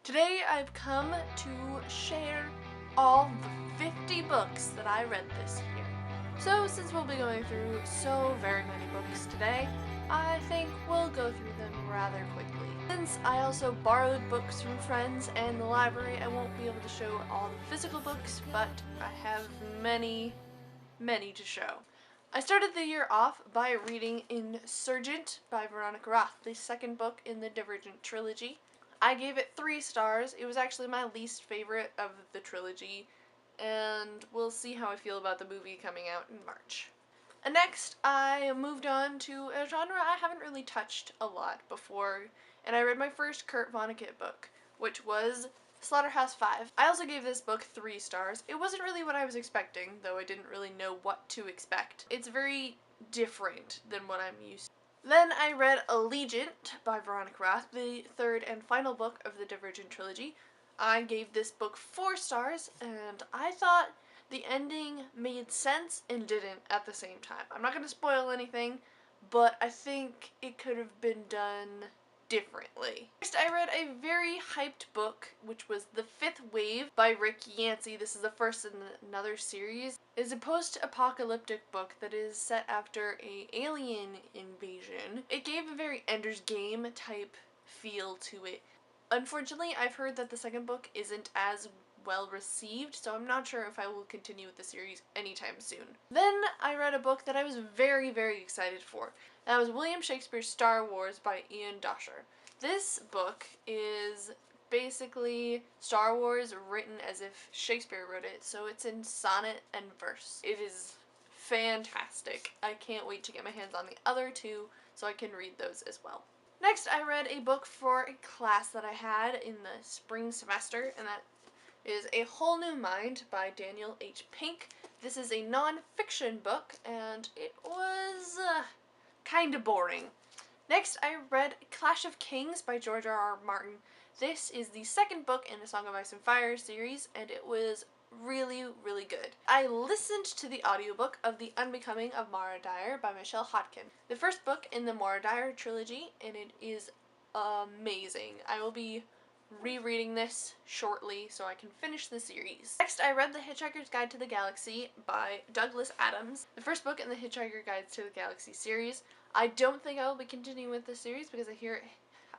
Today I've come to share all the 50 books that I read this year. So since we'll be going through so very many books today, I think we'll go through them rather quickly. Since I also borrowed books from friends and the library, I won't be able to show all the physical books, but I have many to show. I started the year off by reading Insurgent by Veronica Roth, the second book in the Divergent trilogy. I gave it 3 stars. It was actually my least favorite of the trilogy, and we'll see how I feel about the movie coming out in March. And next, I moved on to a genre I haven't really touched a lot before, and I read my first Kurt Vonnegut book, which was Slaughterhouse-Five. I also gave this book 3 stars. It wasn't really what I was expecting, though I didn't really know what to expect. It's very different than what I'm used to. Then I read Allegiant by Veronica Roth, the third and final book of the Divergent trilogy. I gave this book 4 stars, and I thought the ending made sense and didn't at the same time. I'm not going to spoil anything, but I think it could have been done differently. Next, I read a very hyped book, which was The Fifth Wave by Rick Yancey. This is the first in another series. It is a post-apocalyptic book that is set after an alien invasion. It gave a very Ender's Game type feel to it. Unfortunately, I've heard that the second book isn't as well received, so I'm not sure if I will continue with the series anytime soon. Then I read a book that I was very excited for. That was William Shakespeare's Star Wars by Ian Doescher. This book is basically Star Wars written as if Shakespeare wrote it, so it's in sonnet and verse. It is fantastic. I can't wait to get my hands on the other 2 so I can read those as well. Next, I read a book for a class that I had in the spring semester, and that is A Whole New Mind by Daniel H. Pink. This is a non-fiction book, and it was kinda boring. Next, I read Clash of Kings by George R.R. Martin. This is the second book in the Song of Ice and Fire series, and it was really good. I listened to the audiobook of The Unbecoming of Mara Dyer by Michelle Hodkin, the first book in the Mara Dyer trilogy, and it is amazing. I will be rereading this shortly so I can finish the series. Next, I read The Hitchhiker's Guide to the Galaxy by Douglas Adams, the first book in the Hitchhiker Guides to the Galaxy series. I don't think I will be continuing with this series because I hear it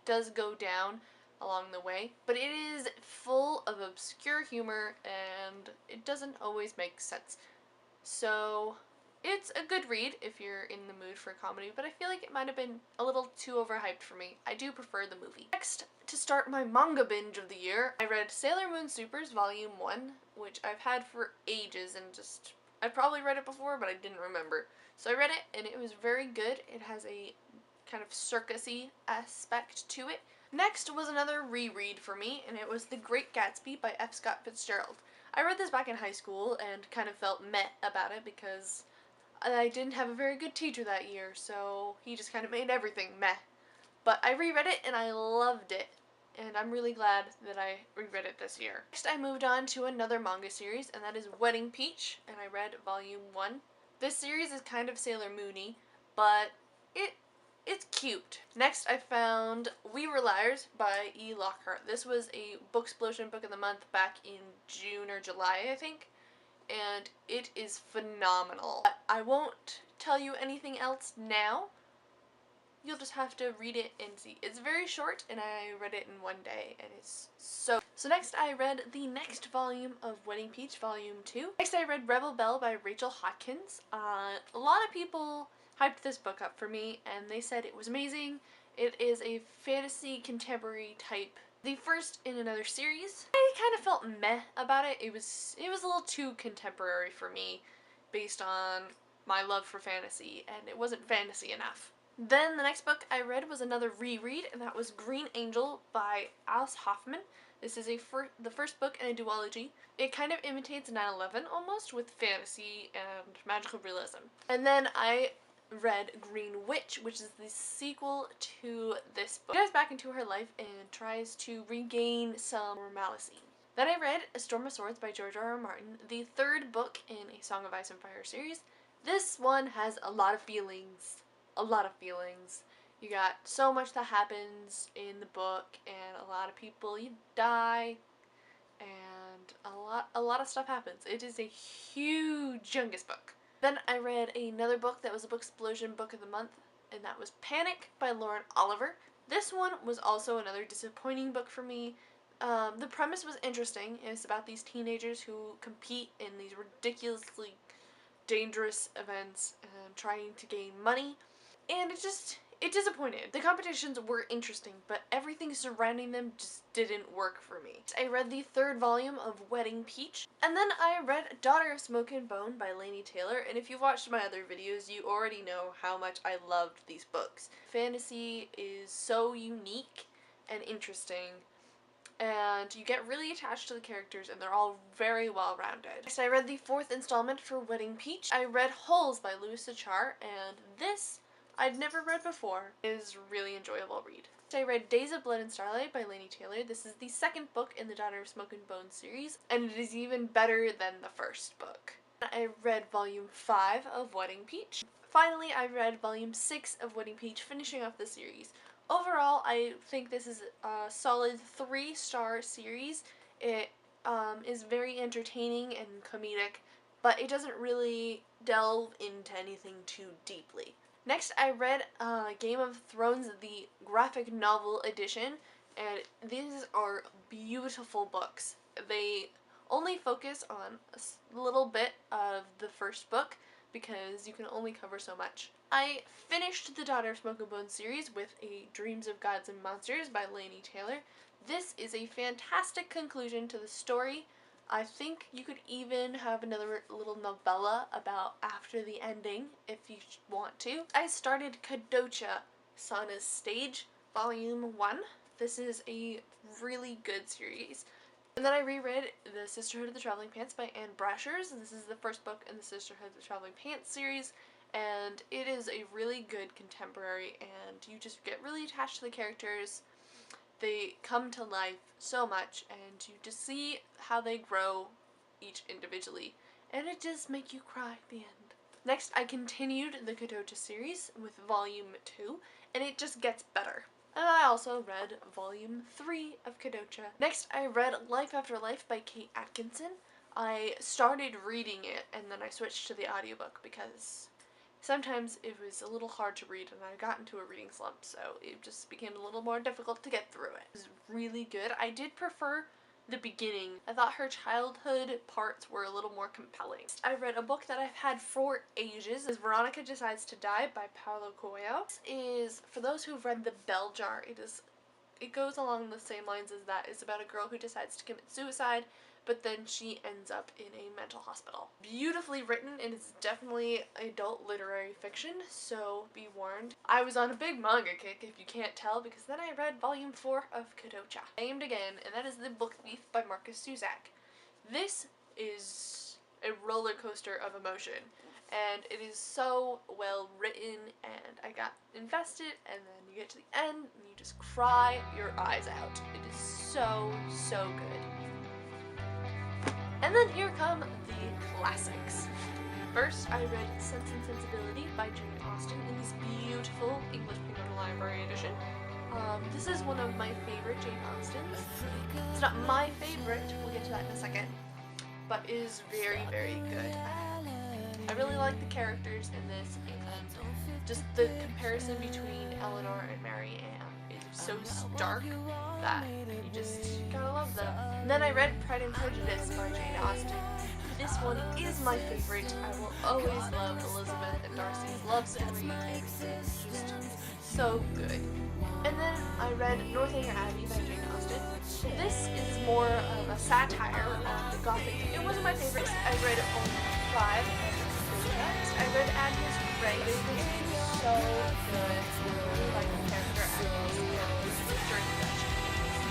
does go down along the way, but it is full of obscure humor and it doesn't always make sense. So it's a good read if you're in the mood for comedy, but I feel like it might have been a little too overhyped for me. I do prefer the movie. Next, to start my manga binge of the year, I read Sailor Moon Supers Volume 1, which I've had for ages and I probably read it before, but I didn't remember. So I read it and it was very good. It has a kind of circus-y aspect to it. Next was another reread for me, and it was The Great Gatsby by F. Scott Fitzgerald. I read this back in high school and kind of felt meh about it because I didn't have a very good teacher that year, so he just kind of made everything meh. But I reread it and I loved it, and I'm really glad that I reread it this year. Next, I moved on to another manga series, and that is Wedding Peach, and I read Volume 1. This series is kind of Sailor Moon-y, but it's cute. Next, I found We Were Liars by E. Lockhart. This was a Booksplosion Book of the Month back in June or July, I think, and it is phenomenal. I won't tell you anything else now. You'll just have to read it and see. It's very short, and I read it in one day, and it's so... So next, I read the next volume of Wedding Peach, Volume 2. Next, I read Rebel Belle by Rachel Hodkins. A lot of people hyped this book up for me, and they said it was amazing. It is a fantasy contemporary type, the first in another series. I kind of felt meh about it. It was a little too contemporary for me based on my love for fantasy, and it wasn't fantasy enough. Then the next book I read was another reread, and that was Green Angel by Alice Hoffman. This is the first book in a duology. It kind of imitates 9/11 almost, with fantasy and magical realism. And then I read Green Witch, which is the sequel to this book. She goes back into her life and tries to regain some normalcy. Then I read A Storm of Swords by George R.R. Martin, the third book in a Song of Ice and Fire series. This one has a lot of feelings. You got so much that happens in the book, and a lot of people you die, and a lot of stuff happens. It is a huge youngest book. Then I read another book that was a Booksplosion book of the month, and that was Panic by Lauren Oliver. This one was also another disappointing book for me. The premise was interesting. It's about these teenagers who compete in these ridiculously dangerous events and trying to gain money, and it disappointed. The competitions were interesting, but everything surrounding them just didn't work for me. I read the third volume of Wedding Peach, and then I read Daughter of Smoke and Bone by Laini Taylor, and if you've watched my other videos, you already know how much I loved these books. Fantasy is so unique and interesting, and you get really attached to the characters, and they're all very well rounded. Next, I read the fourth installment for Wedding Peach. I read Holes by Louis Sachar, and this I'd never read before. It is a really enjoyable read. I read Days of Blood and Starlight by Laini Taylor. This is the second book in the Daughter of Smoke and Bone series, and it is even better than the first book. I read volume 5 of Wedding Peach. Finally, I read volume 6 of Wedding Peach, finishing off the series. Overall, I think this is a solid 3-star series. It is very entertaining and comedic, but it doesn't really delve into anything too deeply. Next, I read Game of Thrones, the graphic novel edition, and these are beautiful books. They only focus on a little bit of the first book because you can only cover so much. I finished the Daughter of Smoke and Bone series with a Dreams of Gods and Monsters by Laini Taylor. This is a fantastic conclusion to the story. I think you could even have another little novella about after the ending if you want to. I started Kadocha, Sana's Stage, Volume 1. This is a really good series. And then I reread The Sisterhood of the Traveling Pants by Anne Brashers. This is the first book in the Sisterhood of the Traveling Pants series, and it is a really good contemporary, and you just get really attached to the characters. They come to life so much, and you just see how they grow each individually, and it just makes you cry at the end. Next, I continued the Kadocha series with Volume 2, and it just gets better. And I also read Volume 3 of Kadocha. Next, I read Life After Life by Kate Atkinson. I started reading it, and then I switched to the audiobook because sometimes it was a little hard to read, and I got into a reading slump, so it just became a little more difficult to get through it. It was really good. I did prefer the beginning. I thought her childhood parts were a little more compelling. I read a book that I've had for ages. Is Veronica Decides to Die by Paulo Coelho. This is, for those who've read The Bell Jar, it goes along the same lines as that. It's about a girl who decides to commit suicide, but then she ends up in a mental hospital. Beautifully written, and it's definitely adult literary fiction, so be warned. I was on a big manga kick, if you can't tell, because then I read Volume 4 of Kadocha. Named again, and that is The Book Thief by Marcus Zusak. This is a roller coaster of emotion, and it is so well written, and I got invested, and then you get to the end, and you just cry your eyes out. It is so, so good. And then here come the classics. First, I read Sense and Sensibility by Jane Austen in this beautiful English Pinot Library edition. This is one of my favorite Jane Austens. It's not my favorite, we'll get to that in a second, but it is very, very good. I really like the characters in this, and just the comparison between Eleanor and Mary Anne is so stark that you just gotta love them. And then I read Pride and Prejudice by Jane Austen. This one is my favorite. I will always love Elizabeth and Darcy's love story. It's just so good. And then I read Northanger Abbey by Jane Austen. This is more of a satire on the Gothic. It wasn't my favorite. I read only 5. I read Agnes Ray. It was so good. I really like the character Agnes during the Dutch.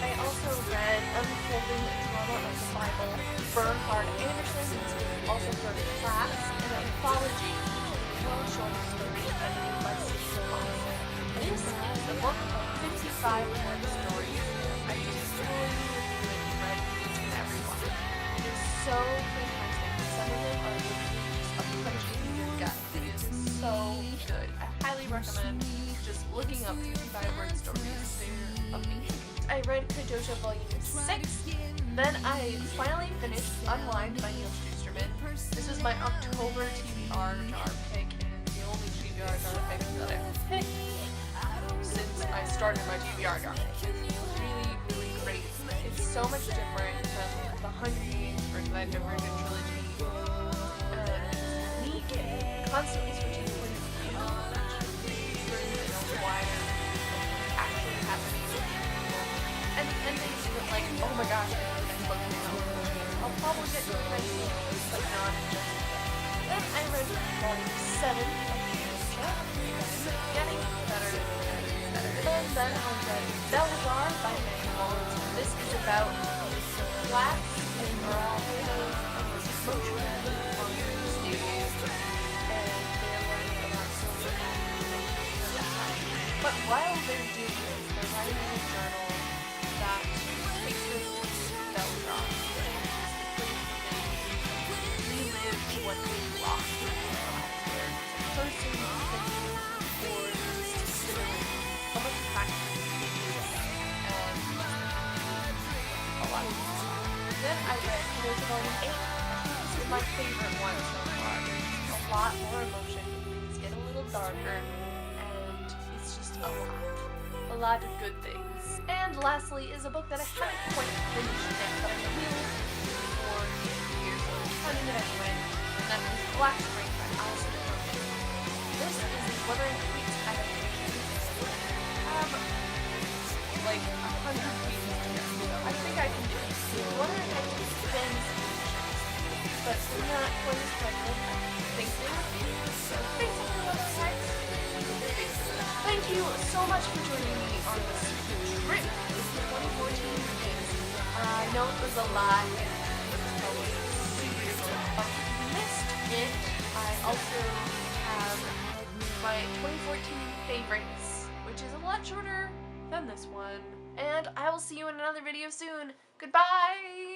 I also read Unfolding Drama of the Bible, Bernhard Anderson, also for the class, and Anthology, which is a short story edited by Stephen Moss. This is a book of 55 short stories. I just really read each and every one. It is so fantastic. Some of them are reviews of punching in your gut. It is so good. I highly recommend just looking up 55-word stories. They're amazing. I read Kodoja Volume 6. Then I finally finished Unwind by Neil Shusterman. This was my October TBR jar pick, and the only TBR jar pick that I've picked since I started my TBR jar. It's really, really great. It's so much different than the Hunger Games or the Divergent trilogy. Neat, constantly switching points of view, which brings why they're actually happening. And the ending isn't like, oh my gosh, I'll probably get to it eventually, but not just yet. Then I read Volume 7 of Kodoja, getting better and better. And then I read Belgar by Meg Walt. This is about class and morality of emotional on stage, and they're learning about social But while they're doing this, they're writing in a journal that takes them to Belgar. Relive what they lost in their lives, where the person or considering how much practice and a lot of things. Then I read Kodoja Volume 8. This is my favorite one so far. There's a lot more emotion, things get a little darker, and it's just a lot of good things. And lastly is a book that I haven't quite finished yet, but I will for the years, so I'm turning it anyway, and that is Black Spring by Alison Roman. This is a Wuthering Heights adaptation. Like 100 pages to go, so I think I can do it. Wuthering Heights is Ben's but not quite as prevalent as I think they would be. So basically Wuthering Heights. Thank you so much for joining me on this trip to 2014 games. I know it was a lot, and it was probably super difficult, but if you missed it, I also have my 2014 favorites, which is a lot shorter than this one. And I will see you in another video soon. Goodbye!